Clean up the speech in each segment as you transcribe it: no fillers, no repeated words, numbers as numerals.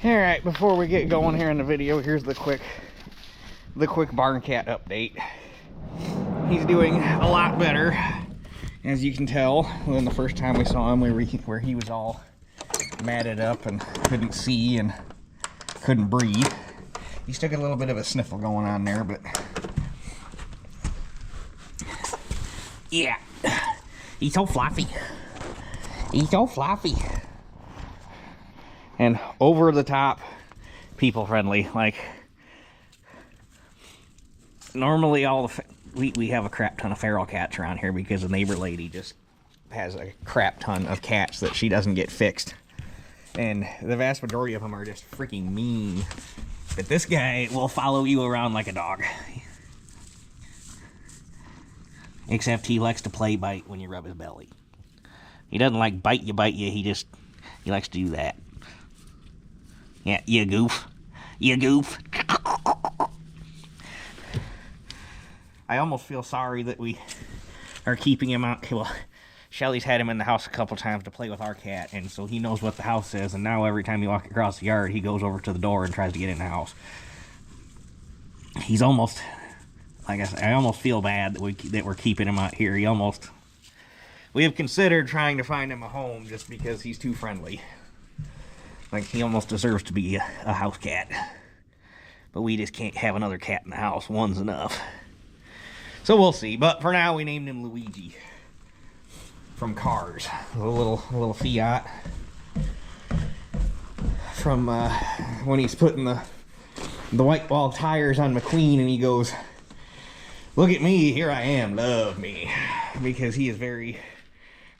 All right, before we get going here in the video, here's the quick barn cat update. He's doing a lot better, as you can tell, than the first time we saw him, where he was all matted up and couldn't see and couldn't breathe. He still got a little bit of a sniffle going on there, but yeah, he's so fluffy. He's so fluffy. And over the top, people friendly. Like, normally we have a crap ton of feral cats around here because the neighbor lady just has a crap ton of cats that she doesn't get fixed. And the vast majority of them are just freaking mean. But this guy will follow you around like a dog. Except he likes to play bite when you rub his belly. He doesn't like bite you, he likes to do that. Yeah, you goof. You goof. I almost feel sorry that we are keeping him out. Well, Shelly's had him in the house a couple times to play with our cat, and so he knows what the house is, and now every time you walk across the yard, he goes over to the door and tries to get in the house. He's almost, like I said, I almost feel bad that we're keeping him out here. We have considered trying to find him a home just because he's too friendly. Like, he almost deserves to be a house cat. But we just can't have another cat in the house. One's enough. So we'll see. But for now, we named him Luigi. From Cars. A little Fiat. From when he's putting the white ball tires on McQueen and he goes, "Look at me, here I am, love me." Because he is very,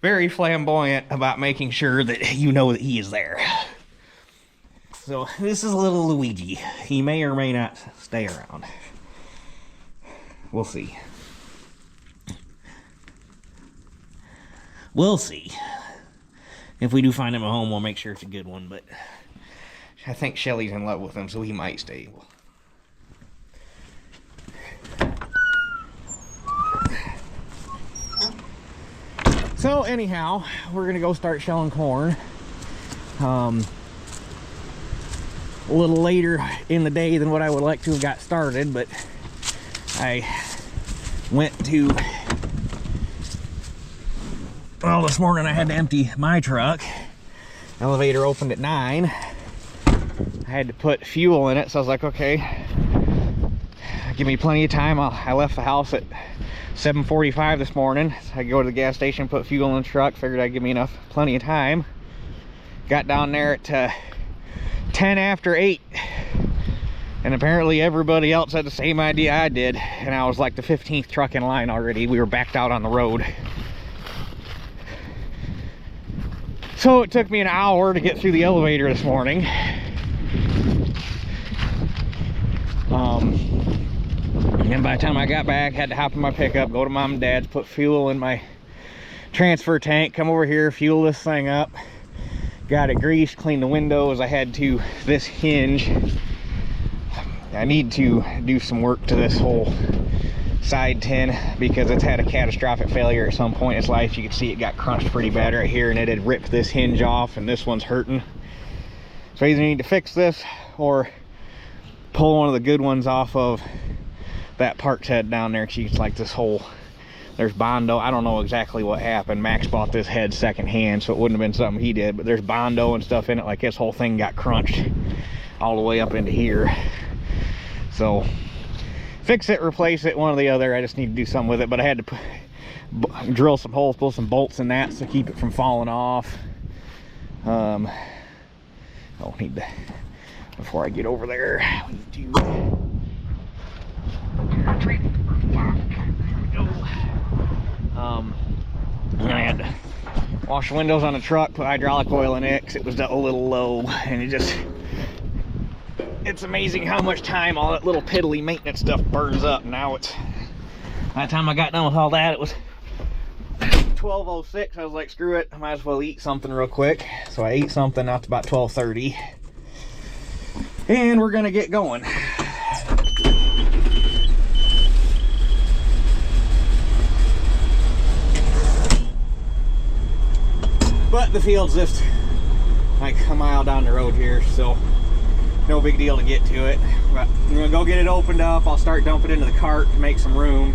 very flamboyant about making sure that you know that he is there. So this is little Luigi. He may or may not stay around. We'll see. We'll see. If we do find him a home, we'll make sure it's a good one, but I think Shelly's in love with him, so he might stay. So anyhow, we're gonna go start shelling corn. A little later in the day than what I would like to have got started, but I went to, well, this morning I had to empty my truck. Elevator opened at 9. I had to put fuel in it, so I was like, okay, give me plenty of time. I left the house at 7:45 this morning. So I go to the gas station, put fuel in the truck, figured I'd give me plenty of time. Got down there at 10 after 8, and apparently everybody else had the same idea I did, and I was like the 15th truck in line already. We were backed out on the road. So it took me an hour to get through the elevator this morning. And by the time I got back, had to hop in my pickup, go to mom and dad's, put fuel in my transfer tank, come over here, fuel this thing up. Got it greased, cleaned the windows. I had to, this hinge, I need to do some work to this whole side tin because it's had a catastrophic failure at some point in its life. You can see it got crunched pretty bad right here, and it had ripped this hinge off, and this one's hurting. So I either need to fix this or pull one of the good ones off of that parts head down there. It's like this whole, there's Bondo. I don't know exactly what happened. Max bought this head secondhand, so it wouldn't have been something he did, but there's Bondo and stuff in it. Like, this whole thing got crunched all the way up into here. So fix it, replace it, one or the other. I just need to do something with it, but I had to drill some holes, pull some bolts in that to keep it from falling off. Oh, need to, before I get over there, I need to and I had to wash the windows on the truck, put hydraulic oil in it because it was a little low, and it's amazing how much time all that little piddly maintenance stuff burns up. Now it's, by the time I got done with all that, it was 12:06. I was like, screw it, I might as well eat something real quick. So I ate something. Now it's about 12:30, and we're gonna get going. But the field's just like a mile down the road here, so no big deal to get to it. But I'm gonna go get it opened up. I'll start dumping it into the cart to make some room.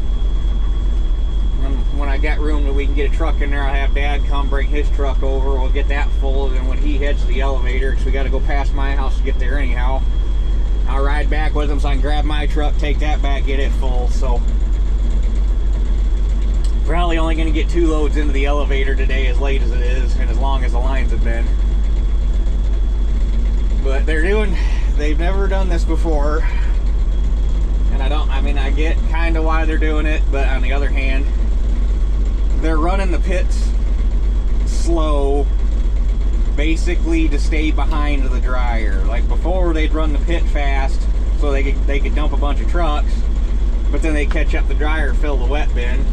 And when I got room that we can get a truck in there, I'll have Dad come bring his truck over. We'll get that full, and then when he heads to the elevator, because we got to go past my house to get there anyhow, I'll ride back with him so I can grab my truck, take that back, get it full. So probably only going to get 2 loads into the elevator today, as late as it is and as long as the lines have been. But they've never done this before, and I get kind of why they're doing it, but on the other hand, they're running the pits slow basically to stay behind the dryer. Like before, they'd run the pit fast so they could dump a bunch of trucks, but then they catch up the dryer, fill the wet bin.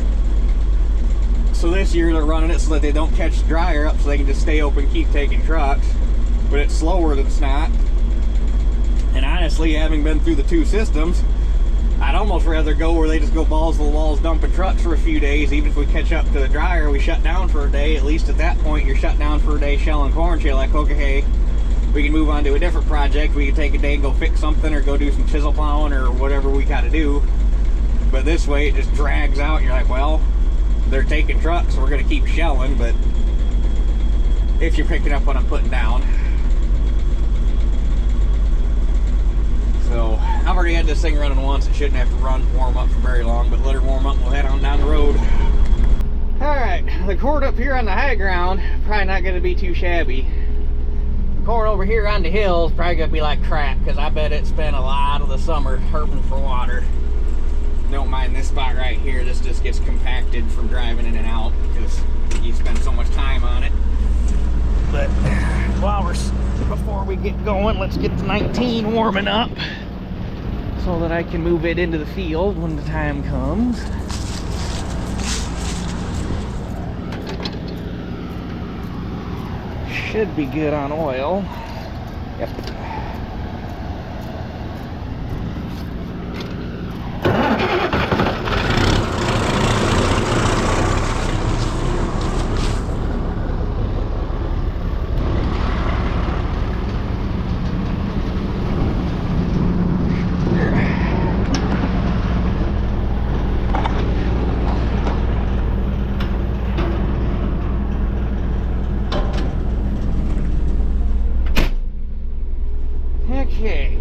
So this year they're running it so that they don't catch the dryer up, so they can just stay open, keep taking trucks. But it's slower than snot. And honestly, having been through the 2 systems, I'd almost rather go where they just go balls to the walls dumping trucks for a few days. Even if we catch up to the dryer, we shut down for a day. At least at that point, you're shut down for a day shelling corn. So you're like, okay, hey, we can move on to a different project. We can take a day and go fix something or go do some chisel plowing or whatever we got to do. But this way, it just drags out. You're like, well, they're taking trucks, so we're going to keep shelling. But if you're picking up what I'm putting down. So I've already had this thing running once. It shouldn't have to warm up for very long, but let her warm up and we'll head on down the road. Alright, the cord up here on the high ground, probably not going to be too shabby. The cord over here on the hill is probably going to be like crap, because I bet it spent a lot of the summer hurting for water. Don't mind this spot right here. This just gets compacted from driving in and out because you spend so much time on it. But before we get going, let's get the 19 warming up so that I can move it into the field when the time comes. Should be good on oil. Yep. Okay.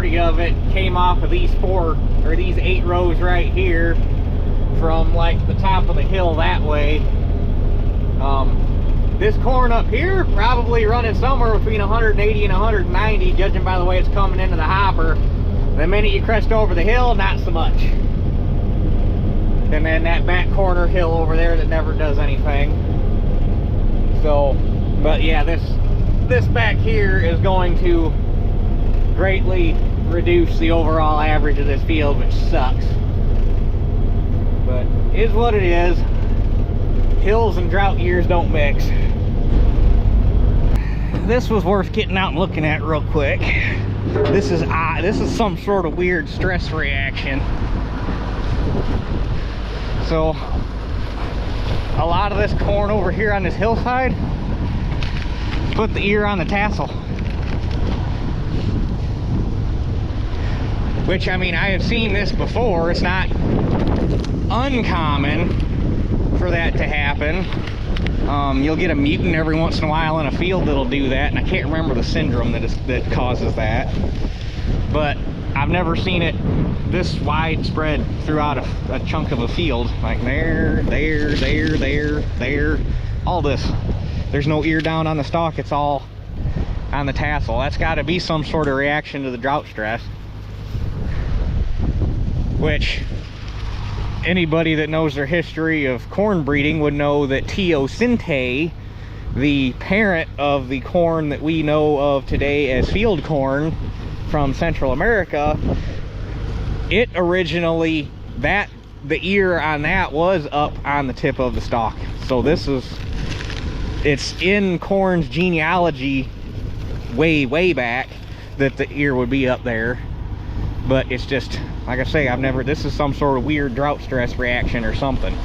majority of it came off of these 8 rows right here from like the top of the hill that way. This corn up here probably running somewhere between 180 and 190, judging by the way it's coming into the hopper. The minute you crest over the hill, not so much. And then that back corner hill over there that never does anything. So, but yeah, this back here is going to greatly reduce the overall average of this field, which sucks. But is what it is. Hills and drought years don't mix. This was worth getting out and looking at real quick. This is some sort of weird stress reaction. So a lot of this corn over here on this hillside put the ear on the tassel, which, I mean, I have seen this before. It's not uncommon for that to happen. You'll get a mutant every once in a while in a field that'll do that, and I can't remember the syndrome that causes that, but I've never seen it this widespread throughout a chunk of a field. Like there, all this. There's no ear down on the stalk, it's all on the tassel. That's got to be some sort of reaction to the drought stress, which anybody that knows their history of corn breeding would know that teosinte, the parent of the corn that we know of today as field corn from Central America, it originally, the ear on that was up on the tip of the stalk. So it's in corn's genealogy way back that the ear would be up there. But it's just, like I say, this is some sort of weird drought stress reaction or something,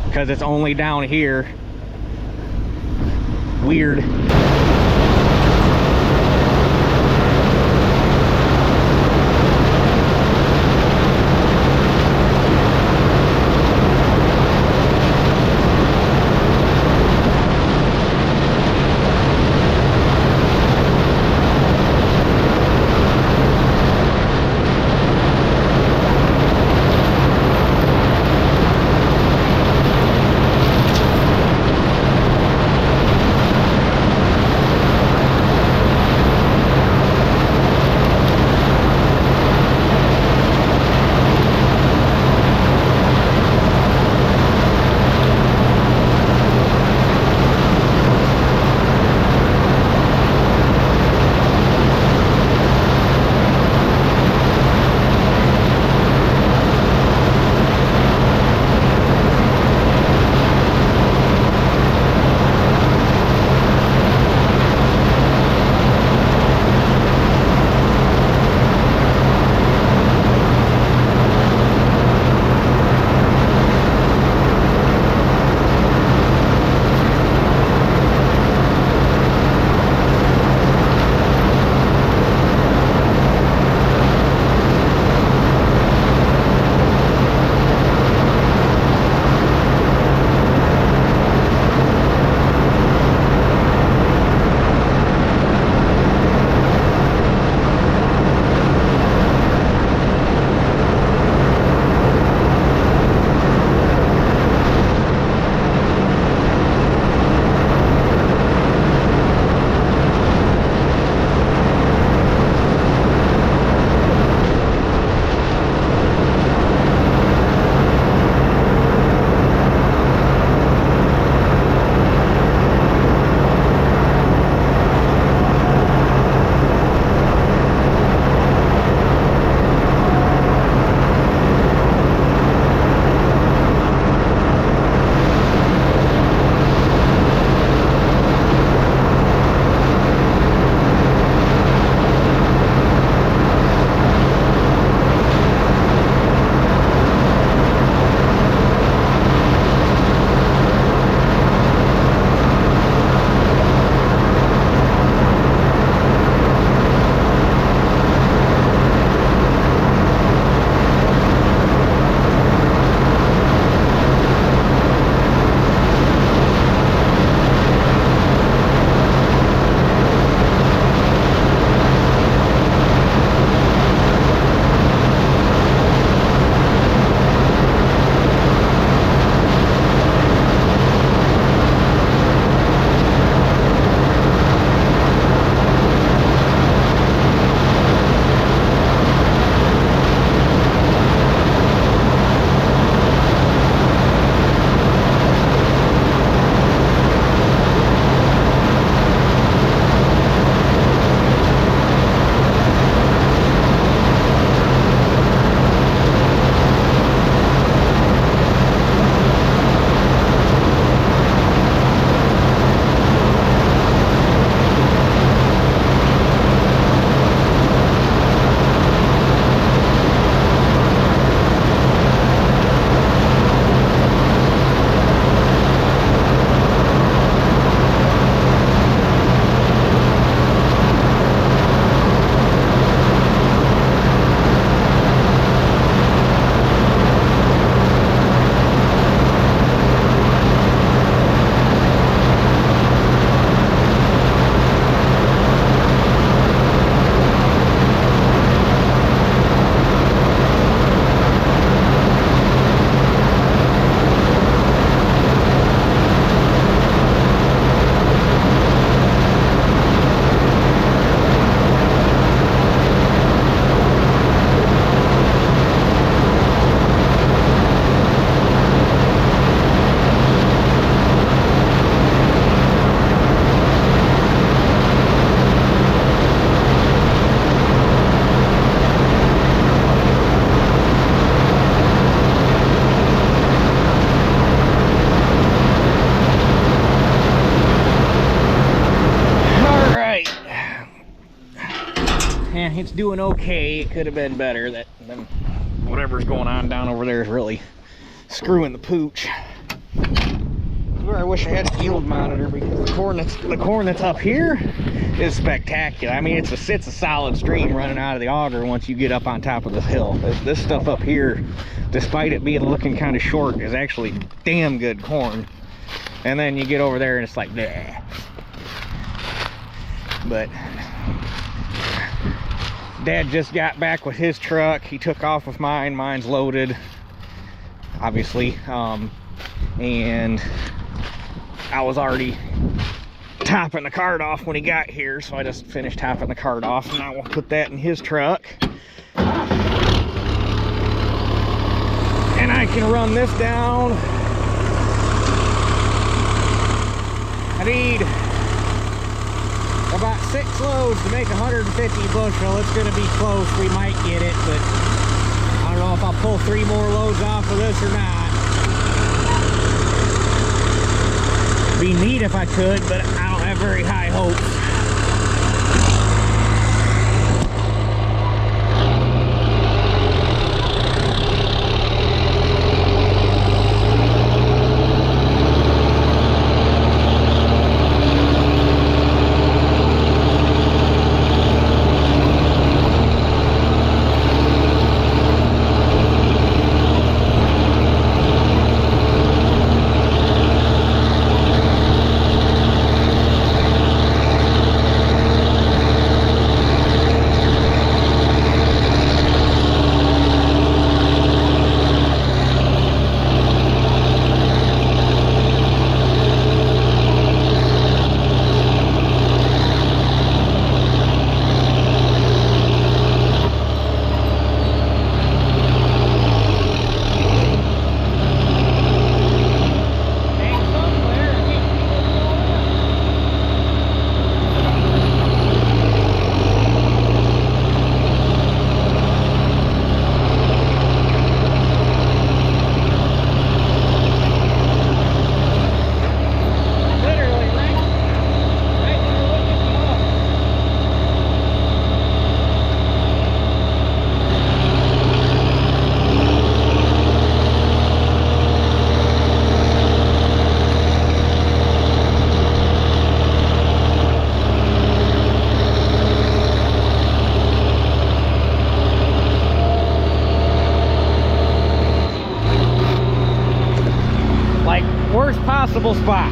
because it's only down here. Weird. it's doing okay. It could have been better. That whatever's going on down over there is really screwing the pooch. Where I wish I had a yield monitor, because the corn that's up here is spectacular. I mean, it's a solid stream running out of the auger once you get up on top of this hill. This stuff up here, despite it being looking kind of short, is actually damn good corn. And then you get over there and it's like, bleh. But Dad just got back with his truck. He took off with mine. Mine's loaded, obviously. And I was already topping the cart off when he got here, so I just finished topping the cart off, and now we'll put that in his truck. And I can run this down. I need about 6 loads to make 150 bushel. It's going to be close. We might get it, but I don't know if I'll pull 3 more loads off of this or not. Be neat if I could, but I don't have very high hopes. Worst possible spot.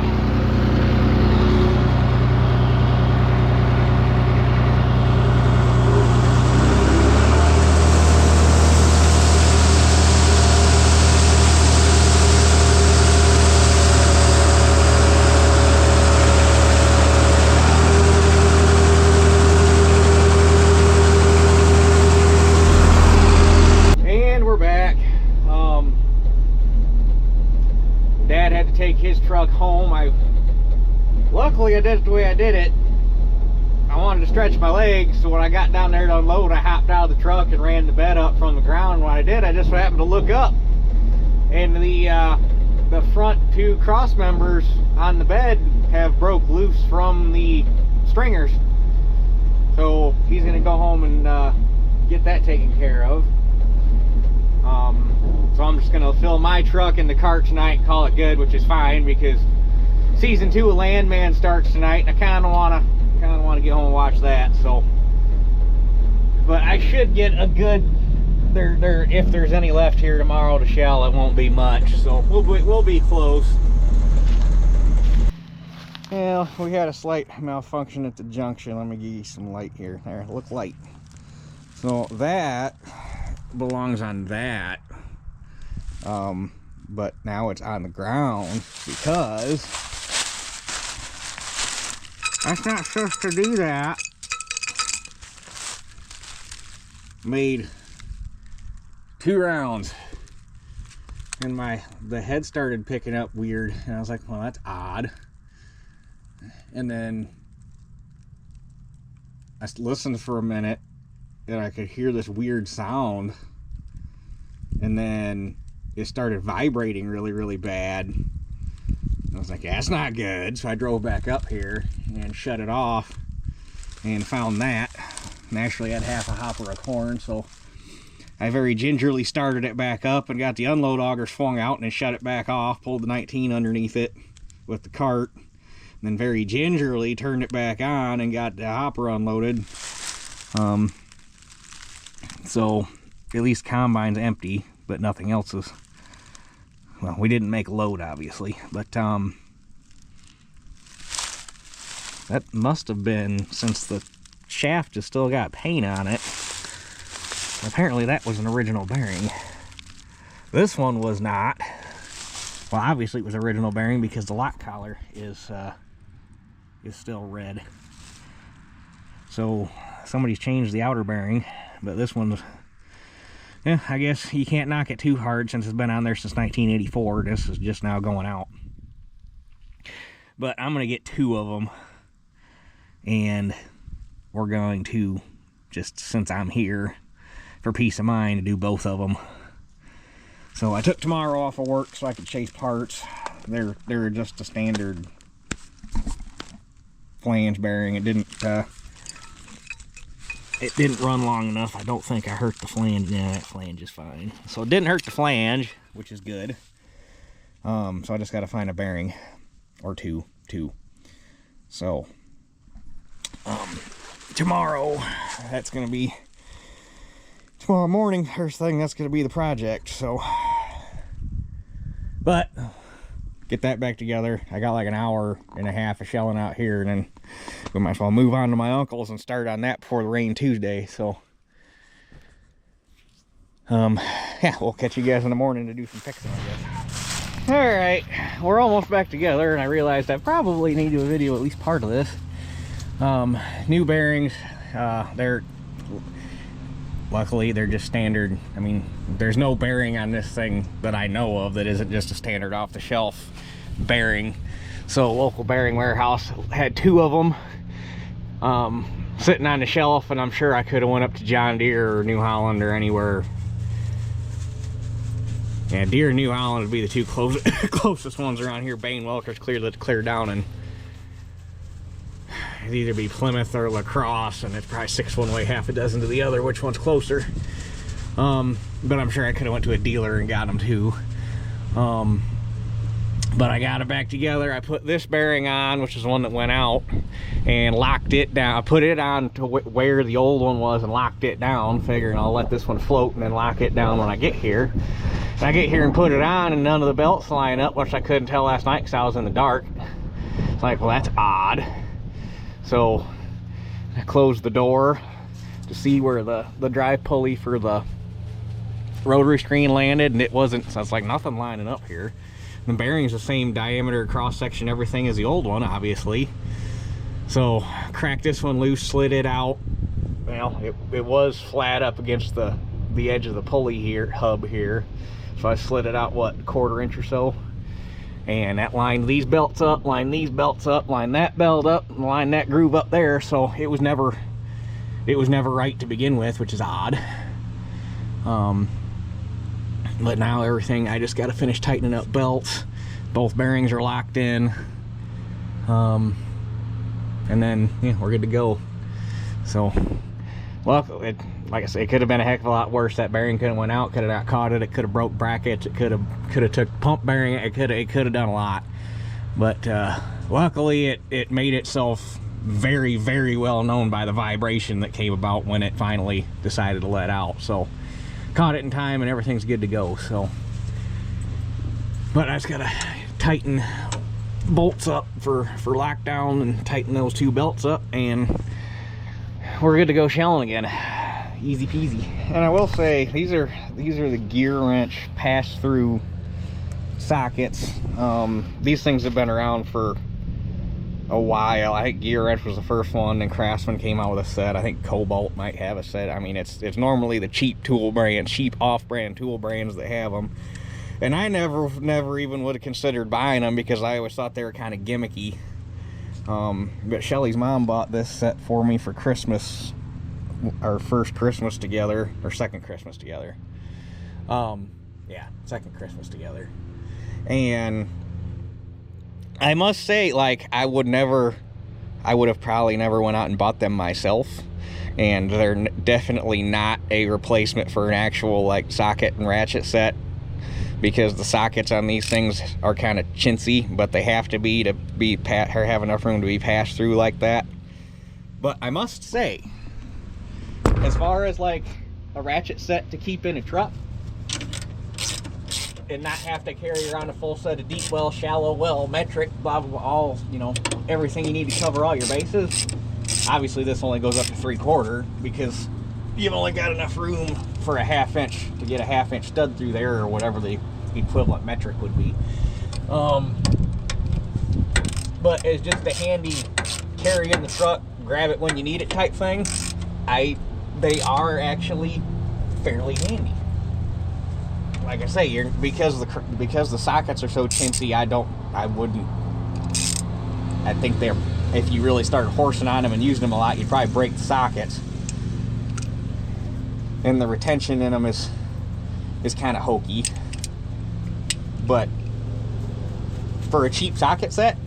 And we're back. Dad had to take his truck home. Luckily I did it the way I did it. I wanted to stretch my legs, so when I got down there to unload, I hopped out of the truck and ran the bed up from the ground. When I did, I just happened to look up, and the front 2 cross members on the bed have broke loose from the stringers. So he's gonna go home and get that taken care of. So I'm just gonna fill my truck in the cart tonight and call it good, which is fine, because season 2 of Landman starts tonight, and I kind of wanna get home and watch that. So, but I should get a good if there's any left here tomorrow to shell. It won't be much, so we'll be close. Well, we had a slight malfunction at the junction. Let me give you some light here. There, look light. So that belongs on that, but now it's on the ground because that's not supposed to do that. Made 2 rounds and the head started picking up weird, and I was like, well, that's odd. And then I listened for a minute and I could hear this weird sound, and then it started vibrating really, really bad. I was like, that's not good. So I drove back up here and shut it off and found that. and actually had half a hopper of corn, so I very gingerly started it back up and got the unload auger swung out and then shut it back off, pulled the 19 underneath it with the cart, and then very gingerly turned it back on and got the hopper unloaded. So at least combine's empty, but nothing else is. Well, we didn't make a load, obviously, but that must have been, since the shaft has still got paint on it. Apparently that was an original bearing. This one was not. Well, obviously it was original bearing because the lock collar is still red. So somebody's changed the outer bearing, but this one's, yeah, I guess you can't knock it too hard since it's been on there since 1984. This is just now going out. But I'm going to get 2 of them. And we're going to, just since I'm here, for peace of mind, to do both of them. So I took tomorrow off of work so I could chase parts. They're just a standard flange bearing. It didn't run long enough. I don't think I hurt the flange. Yeah, that flange is fine. So it didn't hurt the flange, which is good. So I just got to find a bearing or two. So tomorrow, that's going to be tomorrow morning. First thing, that's going to be the project. So, but get that back together. I got like an hour and a half of shelling out here, and then we might as well move on to my uncle's and start on that before the rain Tuesday. So yeah, we'll catch you guys in the morning to do some fixing, I guess. All right, we're almost back together, and I realized I probably need to video at least part of this. New bearings. Luckily they're just standard. I mean, there's no bearing on this thing that I know of that isn't just a standard off-the-shelf bearing. So local bearing warehouse had 2 of them sitting on the shelf, and I'm sure I could have went up to John Deere or New Holland or anywhere. Yeah, Deere and New Holland would be the 2 closest ones around here. Bain Welker's clear down, and it'd either be Plymouth or La Crosse, and it's probably 6 one way, half a dozen to the other. Which one's closer? But I'm sure I could have went to a dealer and got them too. But I got it back together. I put this bearing on, which is the one that went out, and locked it down. I put it on to where the old one was and locked it down, figuring I'll let this one float and then lock it down when I get here. And I get here and put it on, and none of the belts line up, which I couldn't tell last night because I was in the dark. It's like, well, that's odd. So I closed the door to see where the drive pulley for the rotary screen landed, and it wasn't. So it's like nothing lining up here. The bearing's the same diameter, cross section, everything as the old one, obviously. So cracked this one loose, slid it out. Well, it was flat up against the edge of the pulley here, hub here. So I slid it out, what, 1/4 inch or so. And that lined these belts up, lined these belts up, lined that belt up, and lined that groove up there. So it was never right to begin with, which is odd. But now everything, I just got to finish tightening up belts. Both bearings are locked in. And then, yeah, we're good to go. So, well, like I said, it could have been a heck of a lot worse. That bearing could have went out, could have not caught it, it could have broke brackets, it could have took pump bearing, it could have done a lot. But luckily it made itself very, very well known by the vibration that came about when it finally decided to let out. So caught it in time and everything's good to go. So, but I just gotta tighten bolts up for lockdown and tighten those 2 belts up, and we're good to go shelling again. Easy peasy. And I will say, these are the gear wrench pass-through sockets. These things have been around for a while. I think Gear Wrench was the first one, and Craftsman came out with a set. I think Cobalt might have a set. I mean, it's normally the cheap tool brand, cheap off-brand tool brands that have them. And I never even would have considered buying them because I always thought they were kind of gimmicky. But Shelly's mom bought this set for me for Christmas, our first Christmas together, or second Christmas together. Yeah, second Christmas together. And I must say, like, I would have probably never went out and bought them myself, and they're definitely not a replacement for an actual like socket and ratchet set, because the sockets on these things are kind of chintzy, but they have to be or have enough room to be passed through like that. But I must say, as far as like a ratchet set to keep in a truck and not have to carry around a full set of deep well, shallow well, metric, blah blah blah, all, you know, everything you need to cover all your bases. Obviously this only goes up to 3/4 because you've only got enough room for a 1/2 inch to get a 1/2 inch stud through there, or whatever the equivalent metric would be. But it's just a handy carry in the truck, grab it when you need it type thing. They are actually fairly handy. Like I say, because the sockets are so chintzy, I think they're, if you really started horsing on them and using them a lot, you'd probably break the sockets. And the retention in them is kind of hokey. But for a cheap socket set,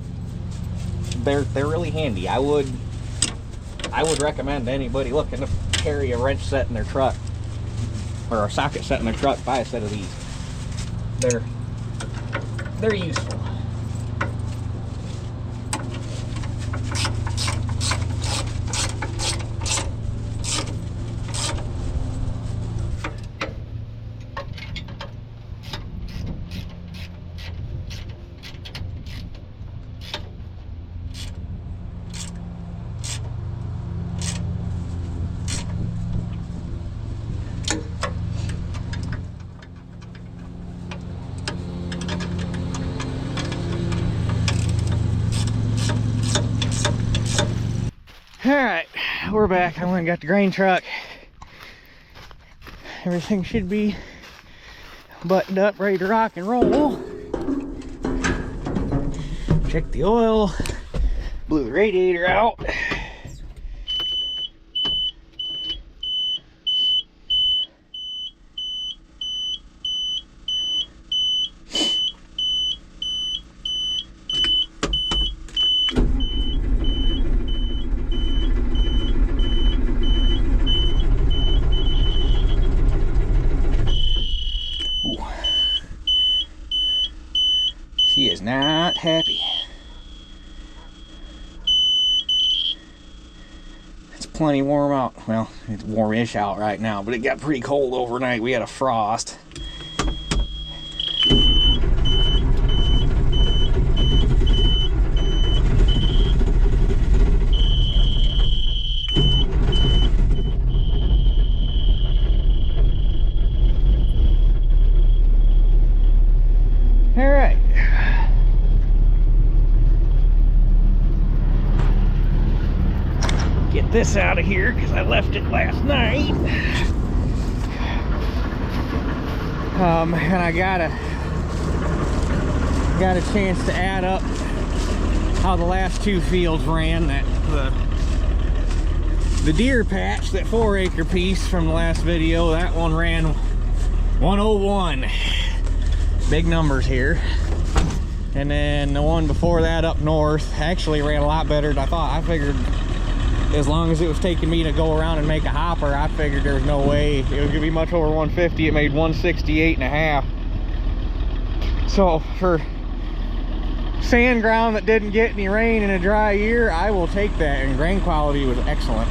they're really handy. I would recommend to anybody looking to carry a wrench set in their truck, or a socket set in their truck, buy a set of these. They're useful. Alright, we're back. I went and got the grain truck. Everything should be buttoned up, ready to rock and roll. Check the oil, blew the radiator out. She is not happy. It's plenty warm out. Well, it's warmish out right now, but it got pretty cold overnight. We had a frost. All right. Get this out of here because I left it last night. And I got a chance to add up how the last two fields ran. That the deer patch, that 4-acre piece from the last video, that one ran 101. Big numbers here. And then the one before that up north actually ran a lot better than I thought. I figured as long as it was taking me to go around and make a hopper, I figured there was no way it was gonna be much over 150. It made 168.5. So for sand ground that didn't get any rain in a dry year, I will take that. And grain quality was excellent,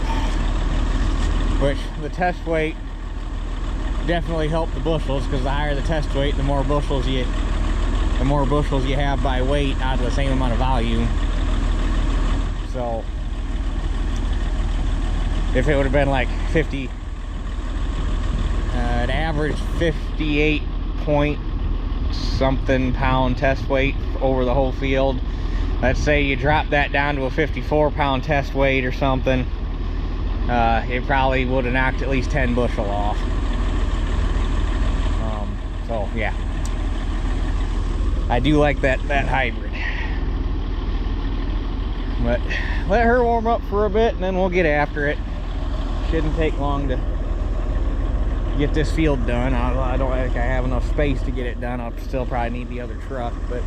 which the test weight definitely helped the bushels, because the higher the test weight, the more bushels you have by weight out of the same amount of volume. So if it would have been like 50, an average 58 point something pound test weight over the whole field, let's say you drop that down to a 54 pound test weight or something, it probably would have knocked at least 10 bushel off. So yeah, I do like that hybrid. But let her warm up for a bit and then we'll get after it. Shouldn't take long to get this field done. I don't think I have enough space to get it done. I'll still probably need the other truck, but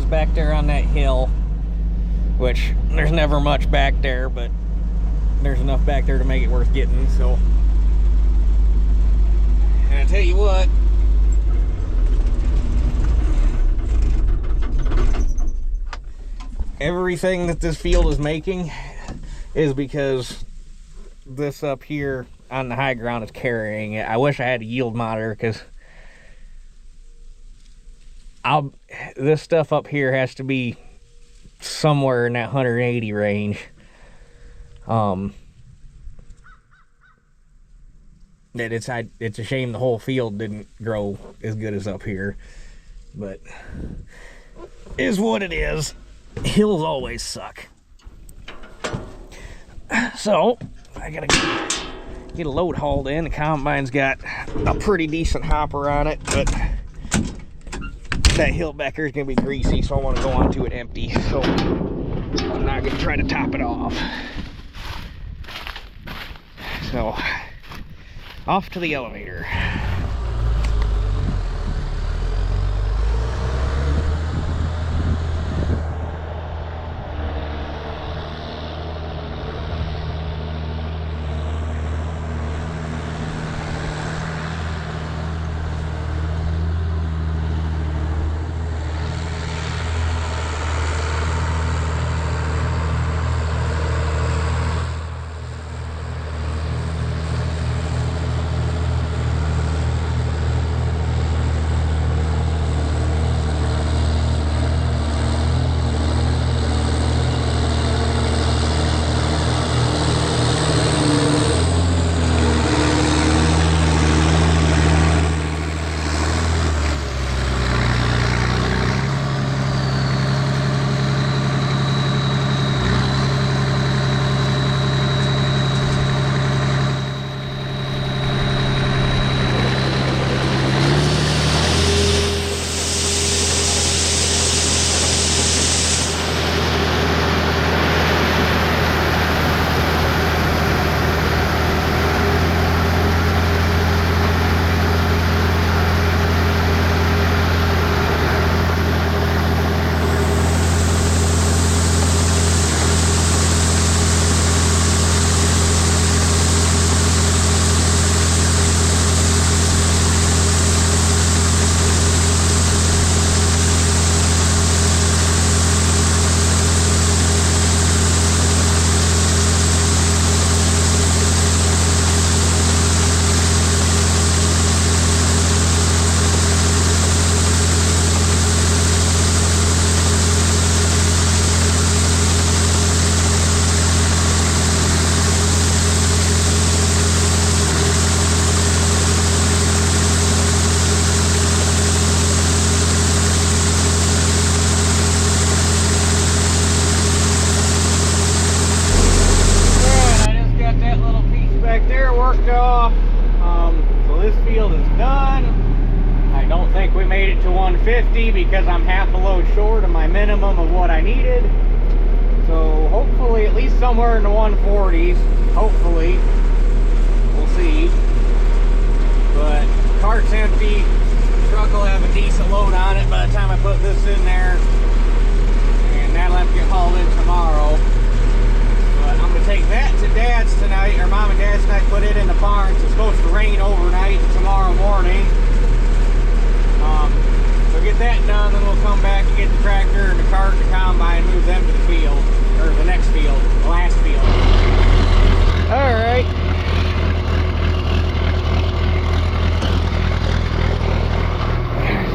is back there on that hill, which there's never much back there, but there's enough back there to make it worth getting. So, and I tell you what, everything that this field is making is because this up here on the high ground is carrying it. I wish I had a yield monitor, because this stuff up here has to be somewhere in that 180 range. That it's a shame the whole field didn't grow as good as up here, but is what it is. Hills always suck. So I gotta get a load hauled in. The combine's got a pretty decent hopper on it, but that hill back here is gonna be greasy, so I want to go onto it empty. So I'm not gonna try to top it off. So off to the elevator. Because I'm half a load short of my minimum of what I needed. So hopefully at least somewhere in the 140s. Hopefully. We'll see. But cart's empty. Truck will have a decent load on it by the time I put this in there. And that'll have to get hauled in tomorrow. But I'm going to take that to Dad's tonight, or Mom and Dad's tonight, put it in the barn. It's supposed to rain overnight tomorrow morning. So get that done, then we'll come back and get the tractor and the cart and the combine and move them to the field, or the next field, the last field. All right.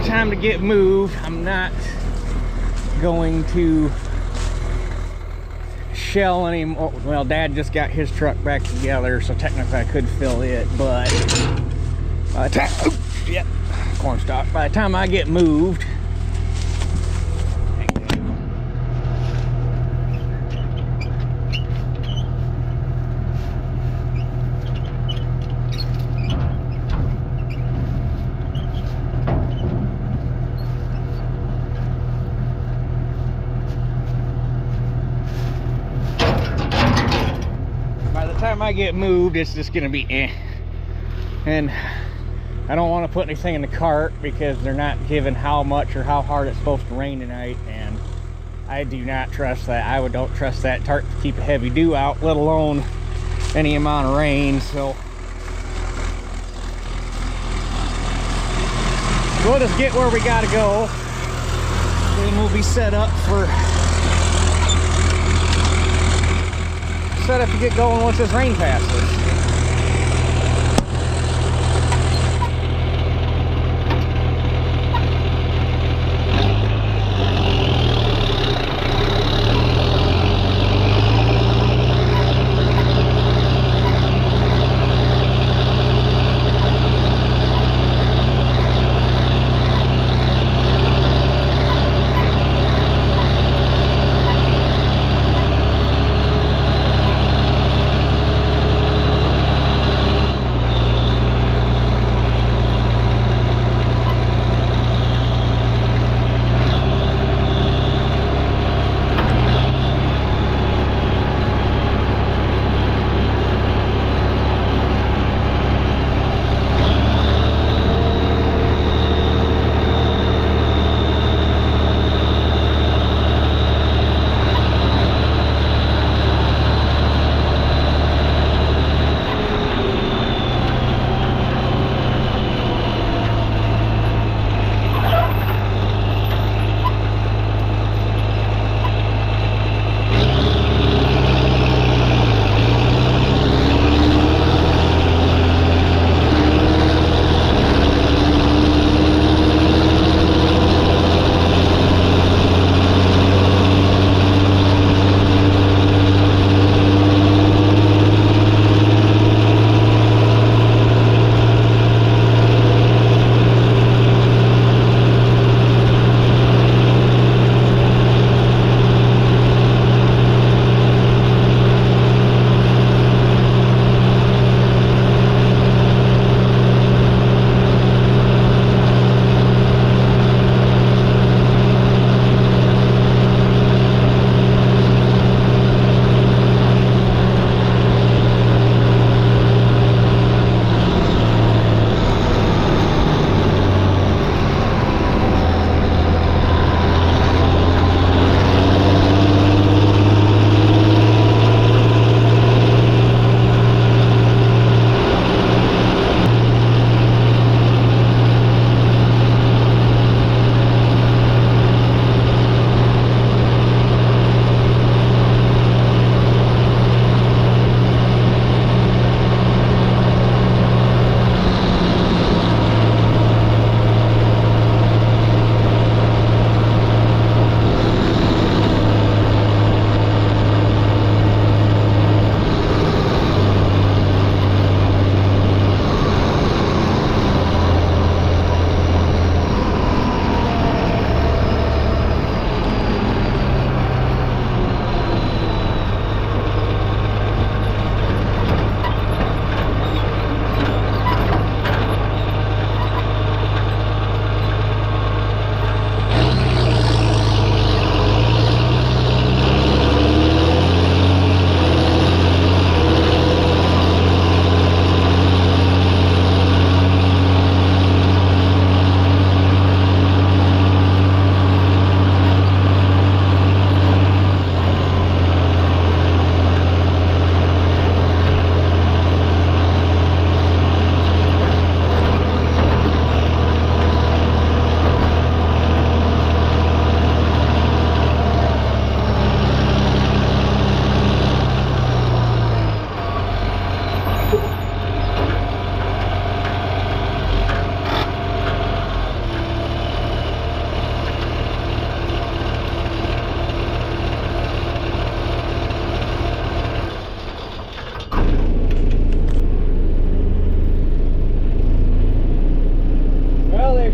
Time to get moved. I'm not going to shell anymore. Well, Dad just got his truck back together, so technically I could fill it, but by the time, oops, yep. Cornstalk. By the time I get moved, it's just gonna be eh. And I don't want to put anything in the cart because they're not giving how much or how hard it's supposed to rain tonight, and I do not trust that. I don't trust that tarp to keep a heavy dew out, let alone any amount of rain. So we'll just get where we gotta go, then we'll be set up to get going once this rain passes.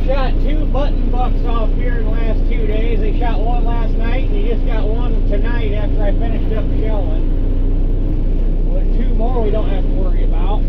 shot 2 button bucks off here in the last 2 days. They shot one last night, and he just got one tonight after I finished up shelling. Well, there's 2 more we don't have to worry about.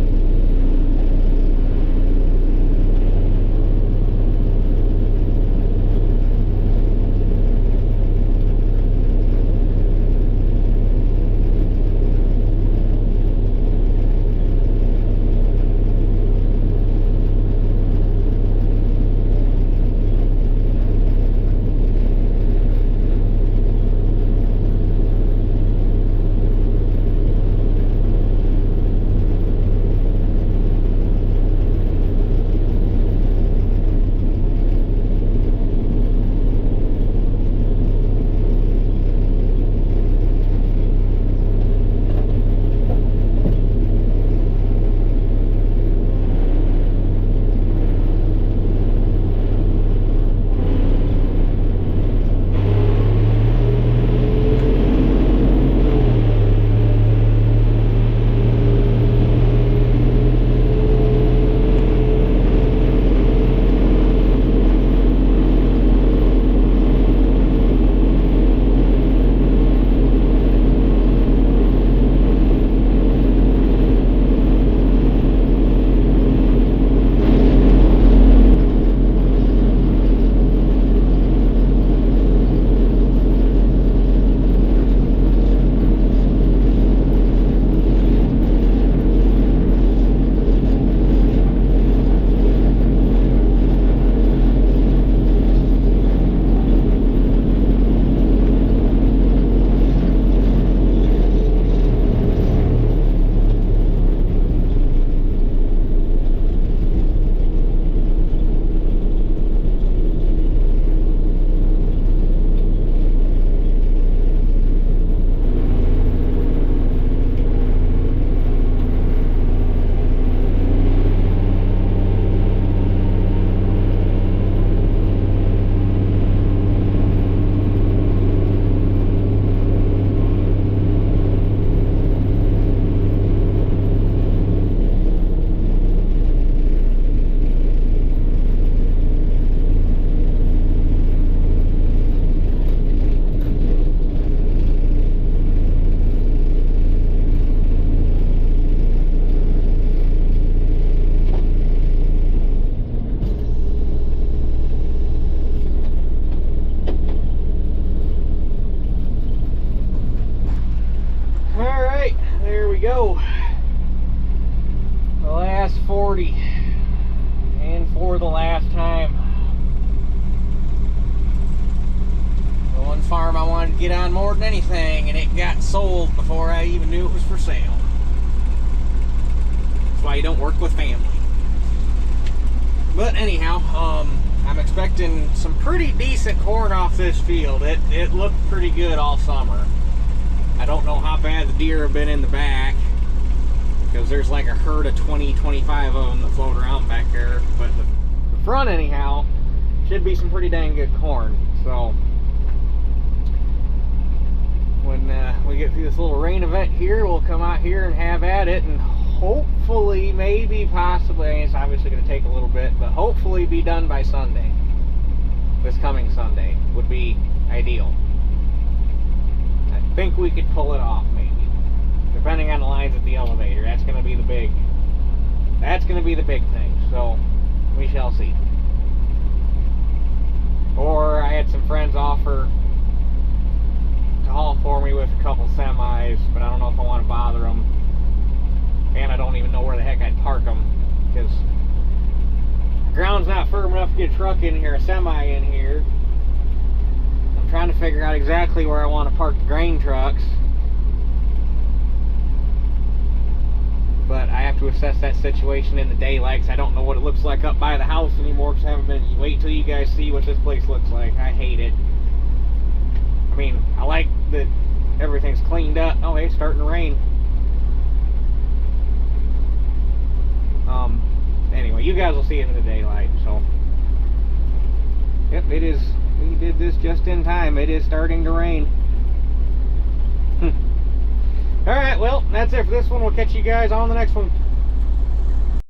6:40, and for the last time. The one farm I wanted to get on more than anything, and it got sold before I even knew it was for sale. That's why you don't work with family. But anyhow, I'm expecting some pretty decent corn off this field. It looked pretty good all summer. I don't know how bad the deer have been in the back, because there's like a herd of 20, 25 of them that float around back there. But the front, anyhow, should be some pretty dang good corn. So when we get through this little rain event here, we'll come out here and have at it, and hopefully, maybe, possibly, it's obviously going to take a little bit, but hopefully be done by Sunday. This coming Sunday would be ideal. I think we could pull it off, maybe, depending on the lines at the elevator. That's going to be the big thing. So we shall see. Or I had some friends offer to haul for me with a couple semis, but I don't know if I want to bother them, and I don't even know where the heck I'd park them, because the ground's not firm enough to get a truck in here, a semi in here. I'm trying to figure out exactly where I want to park the grain trucks, but I have to assess that situation in the daylight, because I don't know what it looks like up by the house anymore, because I haven't been. Wait till you guys see what this place looks like. I hate it. I mean, I like that everything's cleaned up. Oh, hey, it's starting to rain. Anyway, you guys will see it in the daylight. So, yep, it is. We did this just in time. It is starting to rain. All right, well, that's it for this one. We'll catch you guys on the next one.